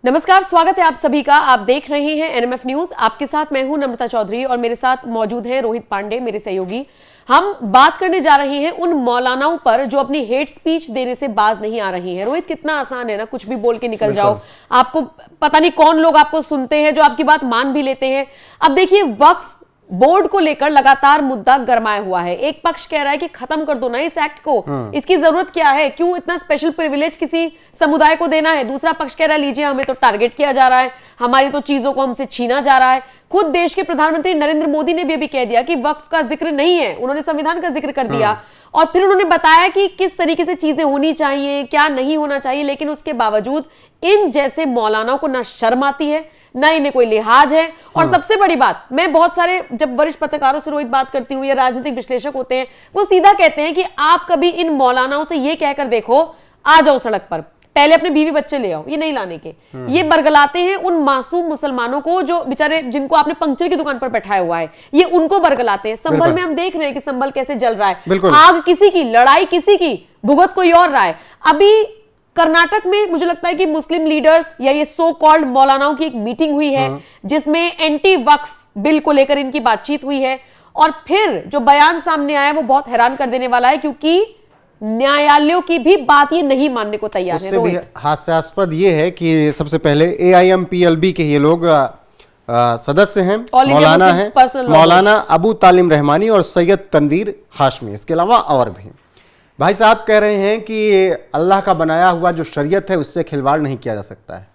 नमस्कार, स्वागत है आप सभी का। आप देख रहे हैं एनएमएफ न्यूज। आपके साथ मैं हूं नम्रता चौधरी और मेरे साथ मौजूद हैं रोहित पांडे, मेरे सहयोगी। हम बात करने जा रहे हैं उन मौलानाओं पर जो अपनी हेट स्पीच देने से बाज नहीं आ रही हैं। रोहित, कितना आसान है ना, कुछ भी बोल के निकल जाओ। आपको पता नहीं कौन लोग आपको सुनते हैं जो आपकी बात मान भी लेते हैं। अब देखिए, वक्फ बोर्ड को लेकर लगातार मुद्दा गरमाया हुआ है। एक पक्ष कह रहा है कि खत्म कर दो ना इस एक्ट को, इसकी जरूरत क्या है, क्यों इतना स्पेशल प्रिविलेज किसी समुदाय को देना है। दूसरा पक्ष कह रहा है लीजिए, हमें तो टारगेट किया जा रहा है, हमारी तो चीजों को हमसे छीना जा रहा है। खुद देश के प्रधानमंत्री नरेंद्र मोदी ने भी अभी कह दिया कि वक्फ का जिक्र नहीं है, उन्होंने संविधान का जिक्र कर दिया। और फिर उन्होंने बताया कि किस तरीके से चीजें होनी चाहिए, क्या नहीं होना चाहिए। लेकिन उसके बावजूद इन जैसे मौलानाओं को ना शर्म आती है, ना इन्हें कोई लिहाज है। और सबसे बड़ी बात, मैं बहुत सारे जब वरिष्ठ पत्रकारों से रोहित बात करती हूँ या राजनीतिक विश्लेषक होते हैं, वो सीधा कहते हैं कि आप कभी इन मौलानाओं से ये कहकर देखो, आ जाओ सड़क पर, पहले अपने बीवी बच्चे ले आओ, ये नहीं लाने के। ये बरगलाते हैं उन मासूम मुसलमानों को जो बेचारे, जिनको आपने पंक्चर की दुकान पर बैठाया हुआ है, ये उनको बरगलाते हैं। संभल में हम देख रहे हैं कि संभल कैसे जल रहा है, आग किसी की, लड़ाई किसी की, भुगत कोई और रहा है। अभी कर्नाटक में मुझे लगता है कि मुस्लिम लीडर्स या ये सो कॉल्ड मौलानाओं की एक मीटिंग हुई है जिसमें एंटी वक्फ बिल को लेकर इनकी बातचीत हुई है। और फिर जो बयान सामने आया वो बहुत हैरान कर देने वाला है, क्योंकि न्यायालयों की भी बात ये नहीं मानने को तैयार है। उससे भी हास्यास्पद ये है कि सबसे पहले AIMPLB के ये लोग सदस्य हैं, मौलाना हैं, मौलाना अबू तालिम रहमानी और सैयद तनवीर हाशमी, इसके अलावा और भी। भाई साहब कह रहे हैं कि अल्लाह का बनाया हुआ जो शरीयत है उससे खिलवाड़ नहीं किया जा सकता है।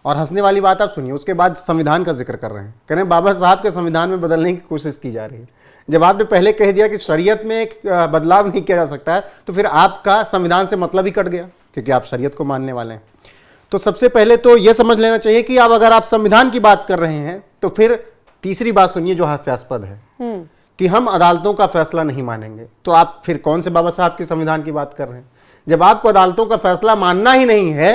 और हंसने वाली बात आप सुनिए, उसके बाद संविधान का जिक्र कर रहे हैं, कह रहे हैं बाबा साहब के संविधान में बदलने की कोशिश की जा रही है। जब आपने पहले कह दिया कि शरीयत में एक बदलाव नहीं किया जा सकता है, तो फिर आपका संविधान से मतलब ही कट गया, क्योंकि आप शरीयत को मानने वाले हैं। तो सबसे पहले तो यह समझ लेना चाहिए कि अगर आप संविधान की बात कर रहे हैं तो फिर तीसरी बात सुनिए जो हास्यास्पद है कि हम अदालतों का फैसला नहीं मानेंगे। तो आप फिर कौन से बाबा साहब के संविधान की बात कर रहे हैं? जब आपको अदालतों का फैसला मानना ही नहीं है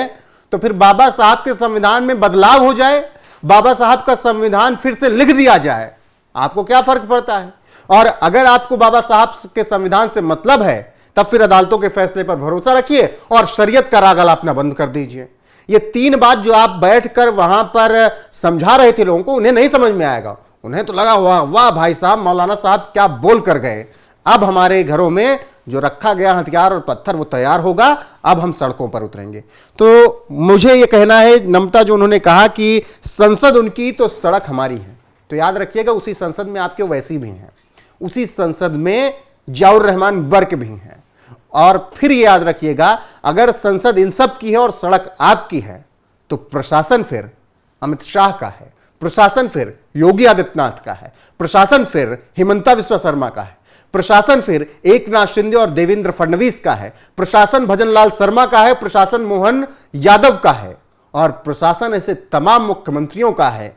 तो फिर बाबा साहब के संविधान में बदलाव हो जाए, बाबा साहब का संविधान फिर से लिख दिया जाए, आपको क्या फर्क पड़ता है? और अगर आपको बाबा साहब के संविधान से मतलब है तब फिर अदालतों के फैसले पर भरोसा रखिए और शरीयत का राग अलापना बंद कर दीजिए। ये तीन बात जो आप बैठकर वहां पर समझा रहे थे लोगों को, उन्हें नहीं समझ में आएगा। उन्हें तो लगा वाह वाह भाई साहब, मौलाना साहब क्या बोल कर गए। अब हमारे घरों में जो रखा गया हथियार और पत्थर वो तैयार होगा, अब हम सड़कों पर उतरेंगे। तो मुझे ये कहना है, नम्रता जो उन्होंने कहा कि संसद उनकी तो सड़क हमारी है, तो याद रखिएगा उसी संसद में आपके वैसी भी हैं, उसी संसद में जियाउर रहमान बर्क भी हैं। और फिर ये याद रखिएगा, अगर संसद इन सब की है और सड़क आपकी है तो प्रशासन फिर अमित शाह का है, प्रशासन फिर योगी आदित्यनाथ का है, प्रशासन फिर हिमंता विश्व शर्मा का है, प्रशासन फिर एकनाथ शिंदे और देवेंद्र फडणवीस का है, प्रशासन भजनलाल शर्मा का है, प्रशासन मोहन यादव का है, और प्रशासन ऐसे तमाम मुख्यमंत्रियों का है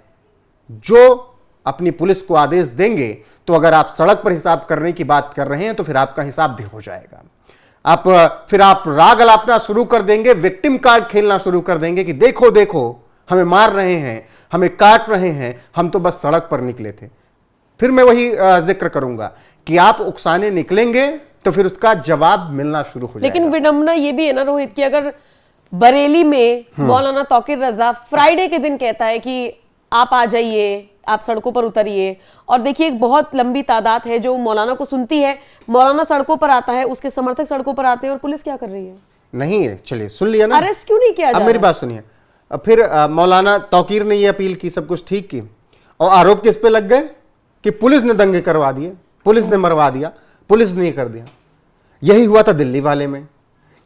जो अपनी पुलिस को आदेश देंगे। तो अगर आप सड़क पर हिसाब करने की बात कर रहे हैं तो फिर आपका हिसाब भी हो जाएगा। फिर आप राग अलापना शुरू कर देंगे, विक्टिम कार्ड खेलना शुरू कर देंगे कि देखो देखो हमें मार रहे हैं, हमें काट रहे हैं, हम तो बस सड़क पर निकले थे। फिर मैं वही जिक्र करूंगा कि आप उकसाने निकलेंगे तो फिर उसका जवाब मिलना शुरू हो जाएगा। लेकिन विडंबना ये भी है ना रोहित, कि अगर बरेली में मौलाना तौकीर रजा फ्राइडे के दिन कहता है कि आप आ जाइए, आप सड़कों पर उतरिए, और देखिए एक बहुत लंबी तादाद है जो मौलाना को सुनती है, मौलाना सड़कों पर आता है, उसके समर्थक सड़कों पर आते हैं, और पुलिस क्या कर रही है? नहीं है, चलिए सुन लिया ना, अरेस्ट क्यों नहीं किया जा रहा? अब मेरी बात सुनिए। फिर मौलाना तौकीर ने ये अपील की, सब कुछ ठीक की, और आरोप किस पे लग गए कि पुलिस ने दंगे करवा दिए, पुलिस ने मरवा दिया, पुलिस ने कर दिया। यही हुआ था दिल्ली वाले में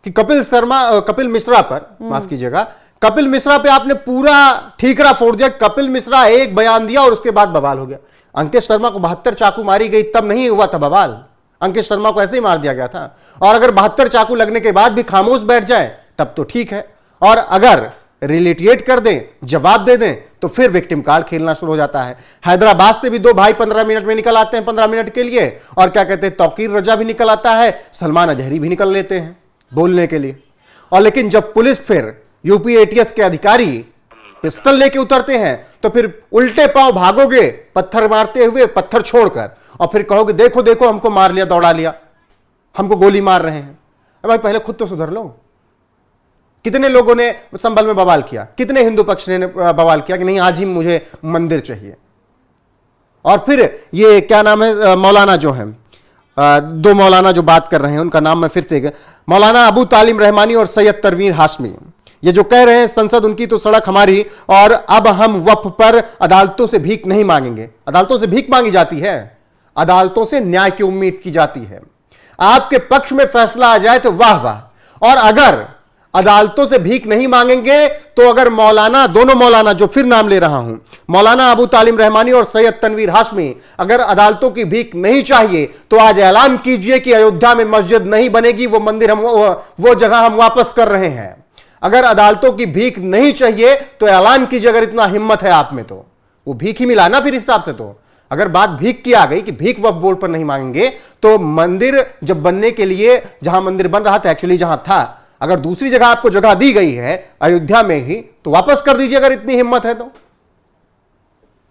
कि कपिल मिश्रा पर, माफ कीजिएगा, कपिल मिश्रा पे आपने पूरा ठीकरा फोड़ दिया। कपिल मिश्रा एक बयान दिया और उसके बाद बवाल हो गया। अंकित शर्मा को 72 चाकू मारी गई, तब नहीं हुआ था बवाल, अंकित शर्मा को ऐसे ही मार दिया गया था। और अगर 72 चाकू लगने के बाद भी खामोश बैठ जाए तब तो ठीक है, और अगर रिलेटिएट कर दें, जवाब दे दें, तो फिर विक्टिम कार्ड खेलना शुरू हो जाता है। हैदराबाद से भी दो भाई 15 मिनट में निकल आते हैं, 15 मिनट के लिए, और क्या कहते हैं, तौकीर रजा भी निकल आता है, सलमान अजहरी भी निकल लेते हैं बोलने के लिए। और लेकिन जब पुलिस फिर यूपी ATS के अधिकारी पिस्टल लेके उतरते हैं तो फिर उल्टे पांव भागोगे पत्थर मारते हुए, पत्थर छोड़कर, और फिर कहोगे देखो देखो हमको मार लिया, दौड़ा लिया, हमको गोली मार रहे हैं। भाई पहले खुद तो सुधर लो, कितने लोगों ने संभल में बवाल किया, कितने हिंदू पक्ष ने बवाल किया कि नहीं आज ही मुझे मंदिर चाहिए। और फिर ये क्या नाम है, मौलाना जो है, दो मौलाना जो बात कर रहे हैं उनका नाम मैं फिर से, मौलाना अबू तालिम रहमानी और सैयद तनवीर हाशमी, ये जो कह रहे हैं संसद उनकी तो सड़क हमारी, और अब हम वक्फ पर अदालतों से भीख नहीं मांगेंगे। अदालतों से भीख मांगी जाती है, अदालतों से न्याय की उम्मीद की जाती है। आपके पक्ष में फैसला आ जाए तो वाह वाह, और अगर अदालतों से भीख नहीं मांगेंगे तो अगर मौलाना, दोनों मौलाना जो फिर नाम ले रहा हूं, मौलाना अबू तालिम रहमानी और सैयद तनवीर हाशमी, अगर अदालतों की भीख नहीं चाहिए तो आज ऐलान कीजिए कि अयोध्या में मस्जिद नहीं बनेगी, वो मंदिर हम, वो जगह हम वापस कर रहे हैं। अगर अदालतों की भीख नहीं चाहिए तो ऐलान कीजिए, अगर इतना हिम्मत है आप में तो वो भीख ही मिला ना फिर हिसाब से। तो अगर बात भीख की आ गई कि भीख वक्फ बोर्ड पर नहीं मांगेंगे, तो मंदिर जब बनने के लिए जहां मंदिर बन रहा था, एक्चुअली जहां था, अगर दूसरी जगह आपको जगह दी गई है अयोध्या में ही, तो वापस कर दीजिए अगर इतनी हिम्मत है तो।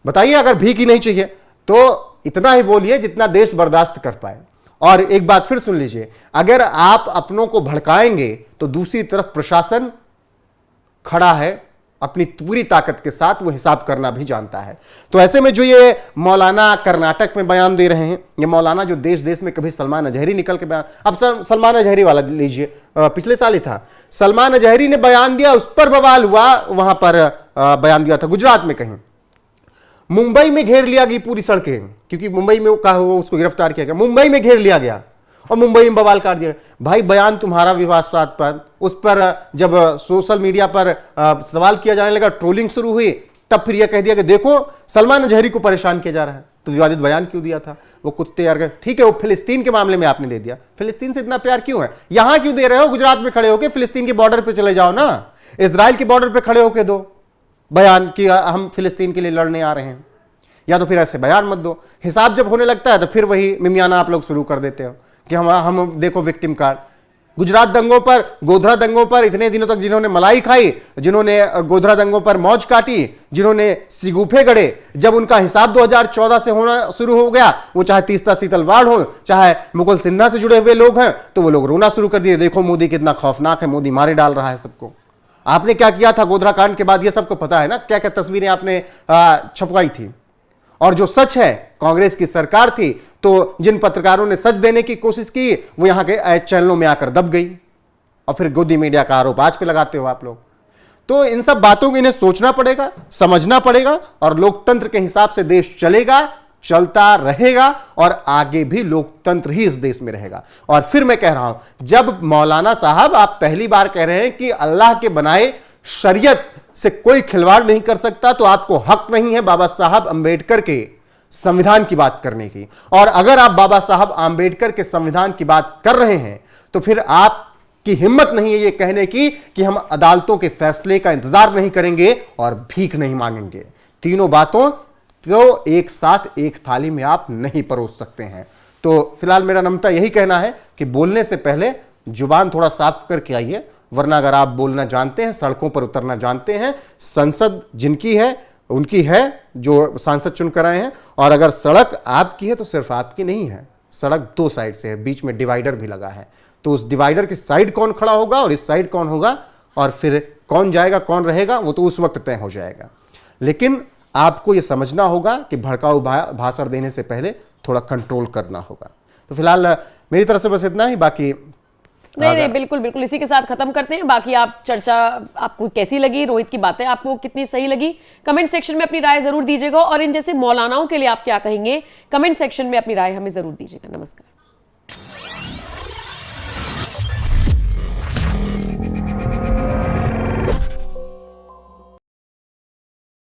बताइए, अगर भीख ही नहीं चाहिए तो इतना ही बोलिए जितना देश बर्दाश्त कर पाए। और एक बात फिर सुन लीजिए, अगर आप अपनों को भड़काएंगे तो दूसरी तरफ प्रशासन खड़ा है अपनी पूरी ताकत के साथ, वो हिसाब करना भी जानता है। तो ऐसे में जो ये मौलाना कर्नाटक में बयान दे रहे हैं, ये मौलाना जो देश देश में, कभी सलमान अजहरी निकल के बयान, अब सलमान अजहरी वाला लीजिए, पिछले साल ही था, सलमान अजहरी ने बयान दिया, उस पर बवाल हुआ, वहां पर बयान दिया था गुजरात में कहीं। मुंबई में घेर लिया गई पूरी सड़कें, क्योंकि मुंबई में कहा हुआ उसको गिरफ्तार किया गया, मुंबई में घेर लिया गया और मुंबई में बवाल काट दिया। भाई बयान तुम्हारा विवादास्पद, उस पर जब सोशल मीडिया पर सवाल किया जाने लगा, ट्रोलिंग शुरू हुई, तब फिर यह कह दिया कि देखो सलमान अजहरी को परेशान किया जा रहा है, तो विवादित बयान क्यों दिया था? वो कुत्ते यार, ठीक है वो फिलिस्तीन के मामले में आपने दे दिया, फिलिस्तीन से इतना प्यार क्यों है? यहां क्यों दे रहे हो? गुजरात में खड़े होकर फिलिस्तीन के बॉर्डर पर चले जाओ ना, इजराइल के बॉर्डर पर खड़े होकर दो बयान कि हम फिलिस्तीन के लिए लड़ने आ रहे हैं, या तो फिर ऐसे बयान मत दो। हिसाब जब होने लगता है तो फिर वही मिमियाना आप लोग शुरू कर देते हो कि हम देखो विक्टिम कार्ड। गुजरात दंगों पर, गोधरा दंगों पर इतने दिनों तक जिन्होंने मलाई खाई, जिन्होंने गोधरा दंगों पर मौज काटी, जिन्होंने सिगूफे गड़े, जब उनका हिसाब 2014 से होना शुरू हो गया, वो चाहे तीस्ता सीतलवाड़ हो, चाहे मुकुल सिन्हा से जुड़े हुए लोग हैं, तो वो लोग रोना शुरू कर दिए, देखो मोदी कितना खौफनाक है, मोदी मारे डाल रहा है सबको। आपने क्या किया था गोधरा कांड के बाद, ये सबको पता है ना, क्या क्या तस्वीरें आपने छपवाई थी। और जो सच है, कांग्रेस की सरकार थी, तो जिन पत्रकारों ने सच देने की कोशिश की, वो यहां के चैनलों में आकर दब गई, और फिर गोदी मीडिया का आरोप आज पे लगाते हो आप लोग। तो इन सब बातों को इन्हें सोचना पड़ेगा, समझना पड़ेगा, और लोकतंत्र के हिसाब से देश चलेगा, चलता रहेगा, और आगे भी लोकतंत्र ही इस देश में रहेगा। और फिर मैं कह रहा हूं, जब मौलाना साहब आप पहली बार कह रहे हैं कि अल्लाह के बनाए शरीयत से कोई खिलवाड़ नहीं कर सकता, तो आपको हक नहीं है बाबा साहब अंबेडकर के संविधान की बात करने की। और अगर आप बाबा साहब अंबेडकर के संविधान की बात कर रहे हैं, तो फिर आपकी हिम्मत नहीं है ये कहने की कि हम अदालतों के फैसले का इंतजार नहीं करेंगे और भीख नहीं मांगेंगे। तीनों बातों को एक साथ एक थाली में आप नहीं परोस सकते हैं। तो फिलहाल मेरा नम्रता यही कहना है कि बोलने से पहले जुबान थोड़ा साफ करके आइए, वरना अगर आप बोलना जानते हैं, सड़कों पर उतरना जानते हैं, संसद जिनकी है उनकी है, जो सांसद चुनकर आए हैं, और अगर सड़क आपकी है तो सिर्फ आपकी नहीं है, सड़क दो साइड से है, बीच में डिवाइडर भी लगा है। तो उस डिवाइडर की साइड कौन खड़ा होगा और इस साइड कौन होगा, और फिर कौन जाएगा कौन रहेगा, वो तो उस वक्त तय हो जाएगा। लेकिन आपको ये समझना होगा कि भड़काऊ भाषण देने से पहले थोड़ा कंट्रोल करना होगा। तो फिलहाल मेरी तरफ से बस इतना ही, बाकी नहीं बिल्कुल बिल्कुल इसी के साथ खत्म करते हैं। बाकी आप चर्चा आपको कैसी लगी, रोहित की बातें आपको कितनी सही लगी, कमेंट सेक्शन में अपनी राय जरूर दीजिएगा, और इन जैसे मौलानाओं के लिए आप क्या कहेंगे, कमेंट सेक्शन में अपनी राय हमें जरूर दीजिएगा। नमस्कार।